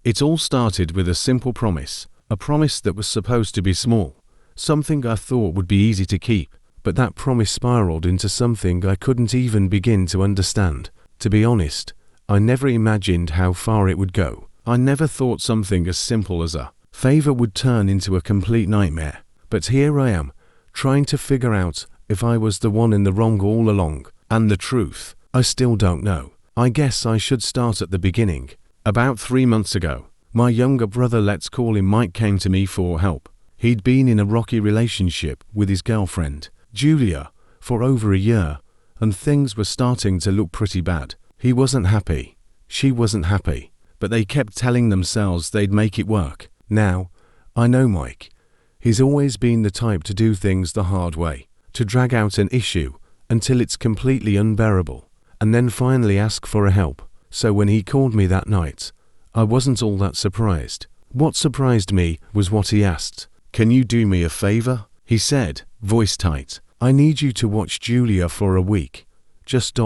It all started with a simple promise, a promise that was supposed to be small, something I thought would be easy to keep, but that promise spiraled into something I couldn't even begin to understand. To be honest, I never imagined how far it would go. I never thought something as simple as a favor would turn into a complete nightmare. But here I am, trying to figure out if I was the one in the wrong all along. And the truth, I still don't know. I guess I should start at the beginning. About 3 months ago, my younger brother, let's call him Mike, came to me for help. He'd been in a rocky relationship with his girlfriend, Julia, for over a year, and things were starting to look pretty bad. He wasn't happy. She wasn't happy. But they kept telling themselves they'd make it work. Now, I know Mike. He's always been the type to do things the hard way, to drag out an issue until it's completely unbearable, and then finally ask for help. So when he called me that night, I wasn't all that surprised. What surprised me was what he asked. "Can you do me a favor?" he said, voice tight. "I need you to watch Julia for a week. Just ...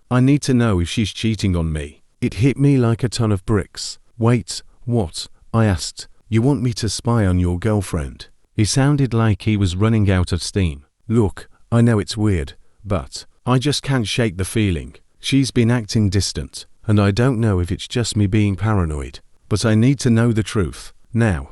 I need to know if she's cheating on me." It hit me like a ton of bricks. "Wait, what?" I asked. "You want me to spy on your girlfriend?" He sounded like he was running out of steam. "Look, I know it's weird, but I just can't shake the feeling. She's been acting distant, and I don't know if it's just me being paranoid, but I need to know the truth. Now,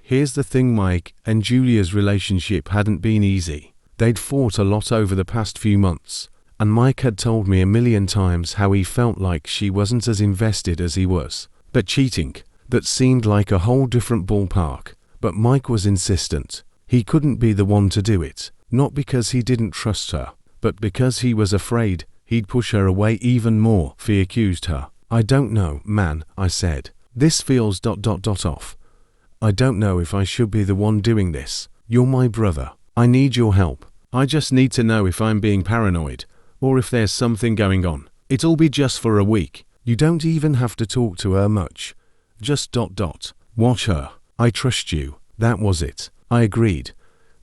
here's the thing, Mike and Julia's relationship hadn't been easy. They'd fought a lot over the past few months, and Mike had told me a million times how he felt like she wasn't as invested as he was. But cheating, that seemed like a whole different ballpark. But Mike was insistent. He couldn't be the one to do it, not because he didn't trust her, but because he was afraid he'd push her away even more if he accused her. "I don't know, man," I said. "This feels ... off. I don't know if I should be the one doing this. You're my brother. I need your help. I just need to know if I'm being paranoid, or if there's something going on. It'll be just for a week. You don't even have to talk to her much. Just ... watch her. I trust you." That was it. I agreed,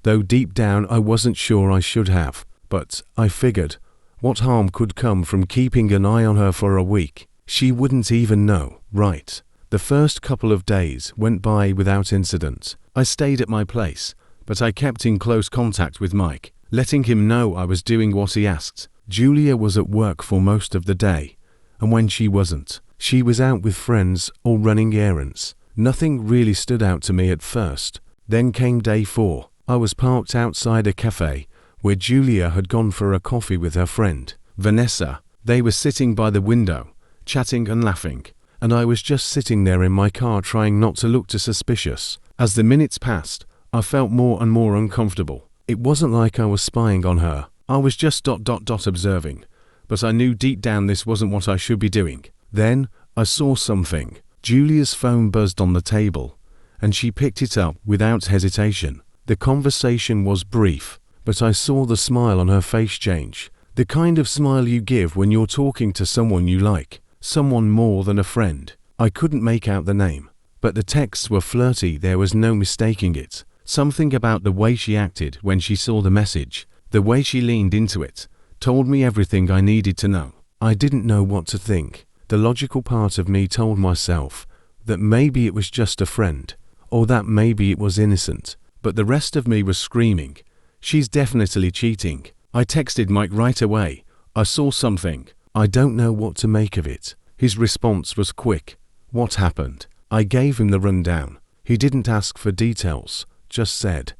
though deep down I wasn't sure I should have. But I figured, what harm could come from keeping an eye on her for a week? She wouldn't even know, right? The first couple of days went by without incident. I stayed at my place, but I kept in close contact with Mike, letting him know I was doing what he asked. Julia was at work for most of the day, and when she wasn't, she was out with friends or running errands. Nothing really stood out to me at first. Then came day 4. I was parked outside a cafe where Julia had gone for a coffee with her friend, Vanessa. They were sitting by the window, chatting and laughing, and I was just sitting there in my car trying not to look too suspicious. As the minutes passed, I felt more and more uncomfortable. It wasn't like I was spying on her. I was just ... observing, but I knew deep down this wasn't what I should be doing. Then I saw something. Julia's phone buzzed on the table, and she picked it up without hesitation. The conversation was brief, but I saw the smile on her face change. The kind of smile you give when you're talking to someone you like, someone more than a friend. I couldn't make out the name, but the texts were flirty. There was no mistaking it. Something about the way she acted when she saw the message, the way she leaned into it, told me everything I needed to know. I didn't know what to think. The logical part of me told myself that maybe it was just a friend, or that maybe it was innocent. But the rest of me was screaming, "She's definitely cheating." I texted Mike right away. "I saw something. I don't know what to make of it." His response was quick. "What happened?" I gave him the rundown. He didn't ask for details, just said,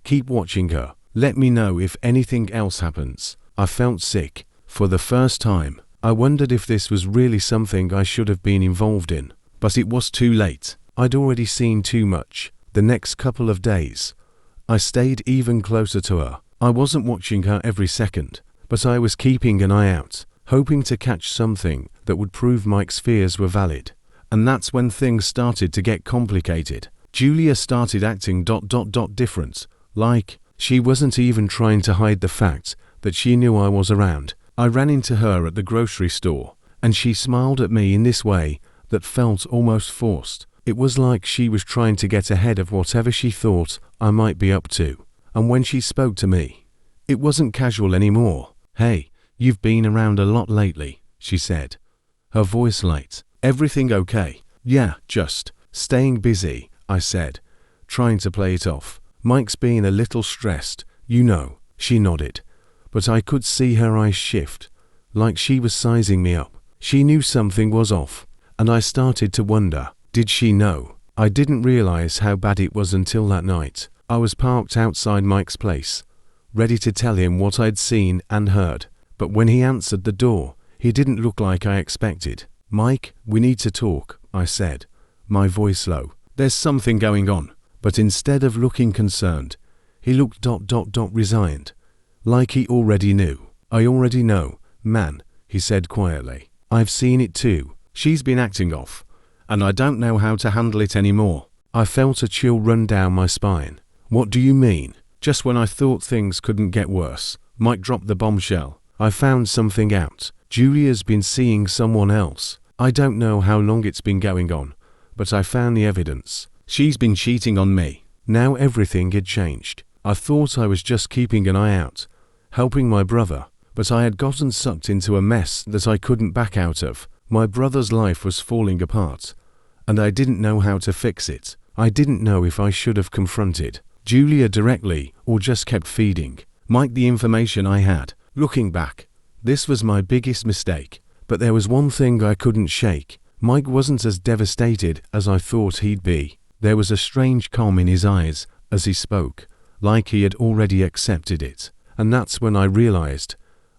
"Keep watching her. Let me know if anything else happens." I felt sick. For the first time, I wondered if this was really something I should have been involved in. But it was too late. I'd already seen too much. The next couple of days, I stayed even closer to her. I wasn't watching her every second, but I was keeping an eye out, hoping to catch something that would prove Mike's fears were valid. And that's when things started to get complicated. Julia started acting ... different, like she wasn't even trying to hide the fact that she knew I was around. I ran into her at the grocery store, and she smiled at me in this way that felt almost forced. It was like she was trying to get ahead of whatever she thought I might be up to. And when she spoke to me, it wasn't casual anymore. "Hey, you've been around a lot lately," she said, her voice light. "Everything okay?" Yeah, just staying busy, I said, trying to play it off. Mike's being a little stressed, you know. She nodded, but I could see her eyes shift, like she was sizing me up. She knew something was off, and I started to wonder, did she know? I didn't realize how bad it was until that night. I was parked outside Mike's place, ready to tell him what I'd seen and heard, but when he answered the door, he didn't look like I expected. Mike, we need to talk, I said, my voice low. There's something going on. But instead of looking concerned, he looked resigned, like he already knew. I already know, man, he said quietly. I've seen it too. She's been acting off, and I don't know how to handle it anymore. I felt a chill run down my spine. What do you mean? Just when I thought things couldn't get worse, Mike dropped the bombshell. I found something out. Julia's been seeing someone else. I don't know how long it's been going on, but I found the evidence. She's been cheating on me. Now everything had changed. I thought I was just keeping an eye out, helping my brother, but I had gotten sucked into a mess that I couldn't back out of. My brother's life was falling apart, and I didn't know how to fix it. I didn't know if I should have confronted Julia directly or just kept feeding Mike the information I had. Looking back, this was my biggest mistake, but there was one thing I couldn't shake. Mike wasn't as devastated as I thought he'd be. There was a strange calm in his eyes as he spoke, like he had already accepted it. And that's when I realized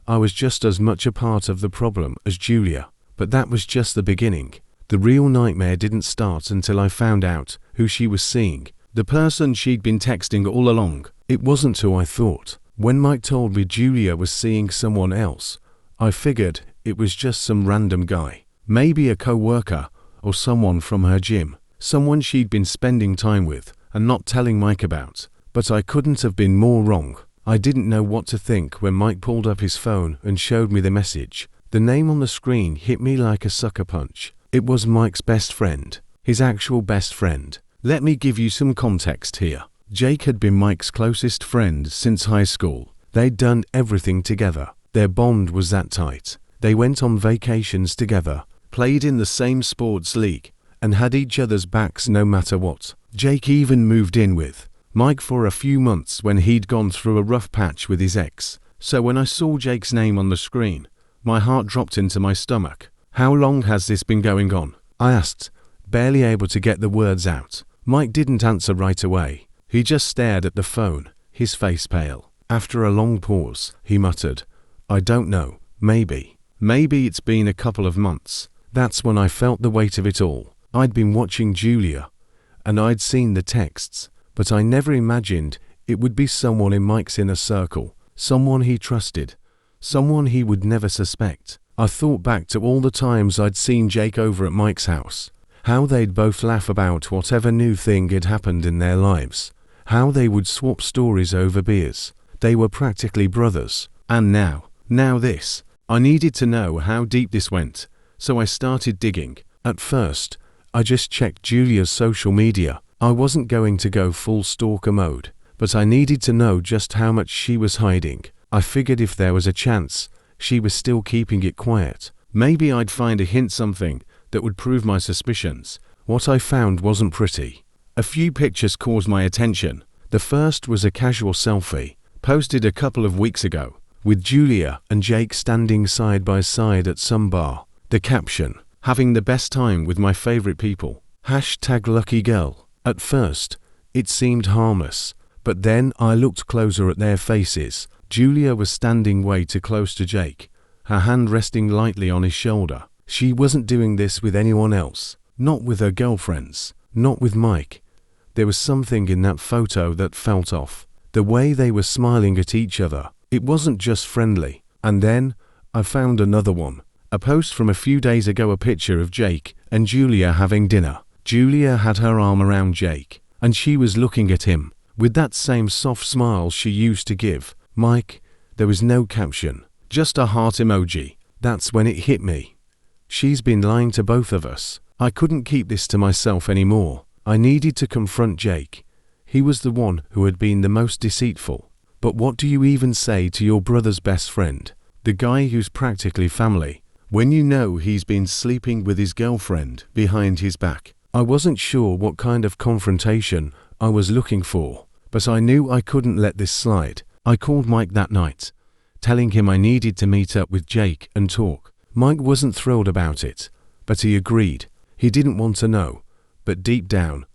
I was just as much a part of the problem as Julia. But that was just the beginning. The real nightmare didn't start until I found out who she was seeing. The person she'd been texting all along. It wasn't who I thought. When Mike told me Julia was seeing someone else, I figured it was just some random guy. Maybe a co-worker or someone from her gym. Someone she'd been spending time with and not telling Mike about. But I couldn't have been more wrong. I didn't know what to think when Mike pulled up his phone and showed me the message. The name on the screen hit me like a sucker punch. It was Mike's best friend. His actual best friend. Let me give you some context here. Jake had been Mike's closest friend since high school. They'd done everything together. Their bond was that tight. They went on vacations together, played in the same sports league, and had each other's backs no matter what. Jake even moved in with Mike for a few months when he'd gone through a rough patch with his ex. So when I saw Jake's name on the screen, my heart dropped into my stomach. How long has this been going on? I asked, barely able to get the words out. Mike didn't answer right away. He just stared at the phone, his face pale. After a long pause, he muttered, I don't know, maybe it's been a couple of months. That's when I felt the weight of it all. I'd been watching Julia, and I'd seen the texts, but I never imagined it would be someone in Mike's inner circle, someone he trusted, someone he would never suspect. I thought back to all the times I'd seen Jake over at Mike's house, how they'd both laugh about whatever new thing had happened in their lives, how they would swap stories over beers. They were practically brothers. And now this. I needed to know how deep this went, so I started digging. At first, I just checked Julia's social media. I wasn't going to go full stalker mode, but I needed to know just how much she was hiding. I figured if there was a chance she was still keeping it quiet, maybe I'd find a hint, something that would prove my suspicions. What I found wasn't pretty. A few pictures caught my attention. The first was a casual selfie, posted a couple of weeks ago, with Julia and Jake standing side by side at some bar. The caption, having the best time with my favorite people. #luckygirl. At first, it seemed harmless, but then I looked closer at their faces. Julia was standing way too close to Jake, her hand resting lightly on his shoulder. She wasn't doing this with anyone else, not with her girlfriends, not with Mike. There was something in that photo that felt off. The way they were smiling at each other, it wasn't just friendly. And then, I found another one. A post from a few days ago, a picture of Jake and Julia having dinner. Julia had her arm around Jake, and she was looking at him, with that same soft smile she used to give Mike. There was no caption, just a heart emoji. That's when it hit me. She's been lying to both of us. I couldn't keep this to myself anymore. I needed to confront Jake. He was the one who had been the most deceitful. But what do you even say to your brother's best friend, the guy who's practically family? When you know he's been sleeping with his girlfriend behind his back. I wasn't sure what kind of confrontation I was looking for, but I knew I couldn't let this slide. I called Mike that night, telling him I needed to meet up with Jake and talk. Mike wasn't thrilled about it, but he agreed. He didn't want to know, but deep down,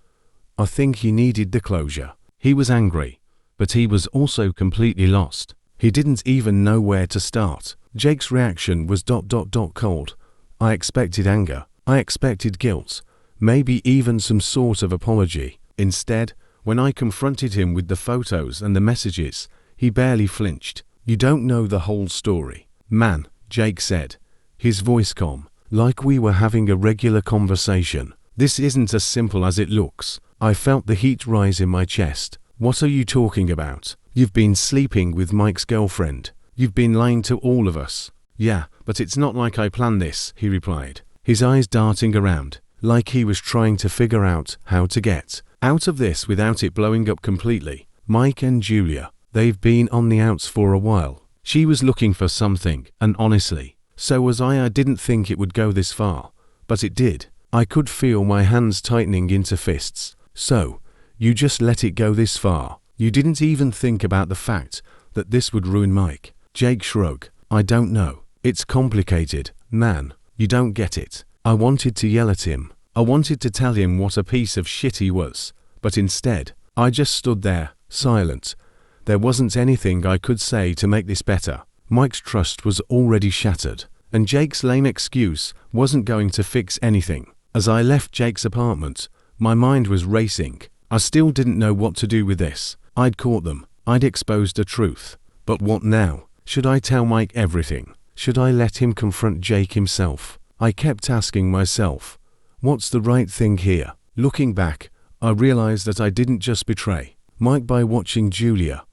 I think he needed the closure. He was angry, but he was also completely lost. He didn't even know where to start. Jake's reaction was ... cold. I expected anger. I expected guilt. Maybe even some sort of apology. Instead, when I confronted him with the photos and the messages, he barely flinched. You don't know the whole story. Man, Jake said, his voice calm, like we were having a regular conversation. This isn't as simple as it looks. I felt the heat rise in my chest. What are you talking about? You've been sleeping with Mike's girlfriend. You've been lying to all of us. Yeah, but it's not like I planned this, he replied, his eyes darting around, like he was trying to figure out how to get out of this without it blowing up completely. Mike and Julia, they've been on the outs for a while. She was looking for something, and honestly, so was I. I didn't think it would go this far, but it did. I could feel my hands tightening into fists. So, you just let it go this far. You didn't even think about the fact that this would ruin Mike. Jake shrugged. I don't know. It's complicated. Man, you don't get it. I wanted to yell at him. I wanted to tell him what a piece of shit he was. But instead, I just stood there, silent. There wasn't anything I could say to make this better. Mike's trust was already shattered, and Jake's lame excuse wasn't going to fix anything. As I left Jake's apartment, my mind was racing. I still didn't know what to do with this. I'd caught them. I'd exposed the truth. But what now? Should I tell Mike everything? Should I let him confront Jake himself? I kept asking myself, what's the right thing here? Looking back, I realized that I didn't just betray Mike by watching Julia.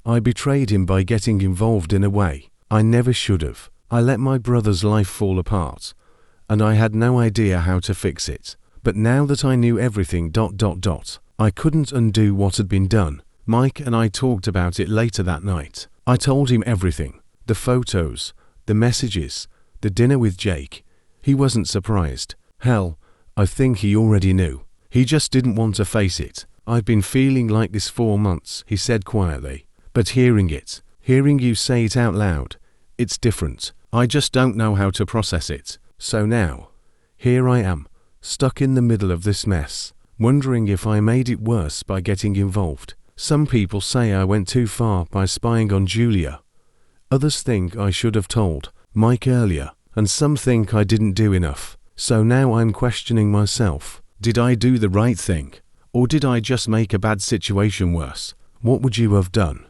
I betrayed him by getting involved in a way I never should have. I let my brother's life fall apart, and I had no idea how to fix it. But now that I knew everything ... I couldn't undo what had been done. Mike and I talked about it later that night. I told him everything. The photos, the messages, the dinner with Jake. He wasn't surprised. Hell, I think he already knew. He just didn't want to face it. I've been feeling like this 4 months, he said quietly. But hearing you say it out loud, it's different. I just don't know how to process it. So now, here I am, stuck in the middle of this mess, wondering if I made it worse by getting involved. Some people say I went too far by spying on Julia. Others think I should have told Mike earlier, and some think I didn't do enough. So now I'm questioning myself. Did I do the right thing? Or did I just make a bad situation worse? What would you have done?